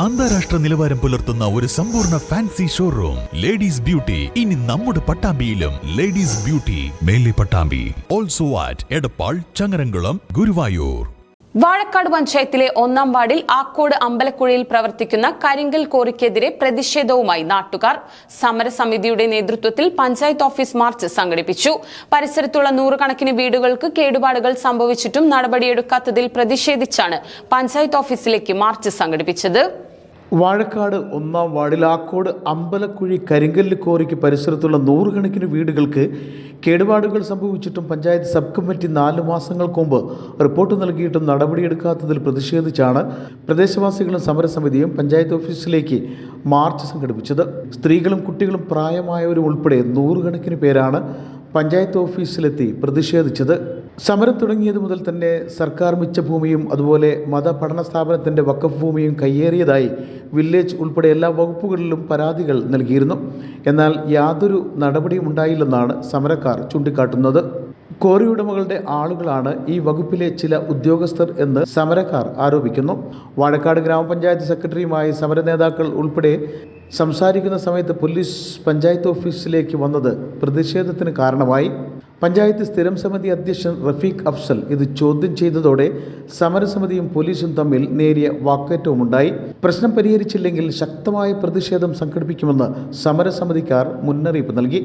അന്താരാഷ്ട്ര നിലവാരം പുലർത്തുന്ന ഒരു സമ്പൂർണ്ണ ഫാൻസി ഷോറൂം ലേഡീസ് ബ്യൂട്ടി ഇനി നമ്മുടെ പട്ടാമ്പിയിലും. ലേഡീസ് ബ്യൂട്ടി മേലെ പട്ടാമ്പി, ഓൾസോ ആറ്റ് എടപ്പാൾ, ചങ്ങരംകുളം, ഗുരുവായൂർ. വാഴക്കാട് പഞ്ചായത്തിലെ 1-ാം വാർഡിൽ ആക്കോട് അമ്പലക്കുഴയിൽ പ്രവർത്തിക്കുന്ന കരിങ്കൽ കോറിക്കെതിരെ പ്രതിഷേധവുമായി നാട്ടുകാർ. സമരസമിതിയുടെ നേതൃത്വത്തിൽ പഞ്ചായത്ത് ഓഫീസ് മാർച്ച് സംഘടിപ്പിച്ചു. പരിസരത്തുള്ള 100 കണക്കിന് വീടുകൾക്ക് കേടുപാടുകൾ സംഭവിച്ചിട്ടും നടപടിയെടുക്കാത്തതിൽ പ്രതിഷേധിച്ചാണ് പഞ്ചായത്ത് ഓഫീസിലേക്ക് മാർച്ച് സംഘടിപ്പിച്ചത്. വാഴക്കാട് 1-ാം വാർഡിൽ ആക്കോട് അമ്പലക്കുഴി കരിങ്കല്ല് കോറിക്ക് പരിസരത്തുള്ള 100 കണക്കിന് വീടുകൾക്ക് കേടുപാടുകൾ സംഭവിച്ചിട്ടും പഞ്ചായത്ത് സബ് കമ്മിറ്റി 4 മാസങ്ങൾക്ക് മുമ്പ് റിപ്പോർട്ട് നൽകിയിട്ടും നടപടിയെടുക്കാത്തതിൽ പ്രതിഷേധിച്ചാണ് പ്രദേശവാസികളും സമരസമിതിയും പഞ്ചായത്ത് ഓഫീസിലേക്ക് മാർച്ച് സംഘടിപ്പിച്ചത്. സ്ത്രീകളും കുട്ടികളും പ്രായമായവരും ഉൾപ്പെടെ 100 കണക്കിന് പേരാണ് പഞ്ചായത്ത് ഓഫീസിലെത്തി പ്രതിഷേധിച്ചത്. സമരം തുടങ്ങിയത് മുതൽ തന്നെ സർക്കാർ മിച്ചഭൂമിയും അതുപോലെ മതപഠന സ്ഥാപനത്തിൻ്റെ വഖഫ് ഭൂമിയും കയ്യേറിയതായി വില്ലേജ് ഉൾപ്പെടെ എല്ലാ വകുപ്പുകളിലും പരാതികൾ നൽകിയിരുന്നു. എന്നാൽ യാതൊരു നടപടിയും ഉണ്ടായില്ലെന്നാണ് സമരക്കാർ ചൂണ്ടിക്കാട്ടുന്നത്. കോറി ഉടമകളുടെ ആളുകളാണ് ഈ വകുപ്പിലെ ചില ഉദ്യോഗസ്ഥർ എന്ന് സമരക്കാർ ആരോപിക്കുന്നു. വാഴക്കാട് ഗ്രാമപഞ്ചായത്ത് സെക്രട്ടറിയുമായി സമര നേതാക്കൾ ഉൾപ്പെടെ സംസാരിക്കുന്ന സമയത്ത് പോലീസ് പഞ്ചായത്ത് ഓഫീസിലേക്ക് വന്നത് പ്രതിഷേധത്തിന് കാരണമായി. പഞ്ചായത്ത് സ്ഥിരം സമിതി അധ്യക്ഷൻ റഫീഖ് അഫ്സൽ ഇത് ചോദ്യം ചെയ്തതോടെ സമരസമിതിയും പോലീസും തമ്മിൽ നേരിയ വാക്കേറ്റവുമുണ്ടായി. പ്രശ്നം പരിഹരിച്ചില്ലെങ്കിൽ ശക്തമായ പ്രതിഷേധം സംഘടിപ്പിക്കുമെന്ന് സമരസമിതിക്കാർ മുന്നറിയിപ്പ് നൽകി.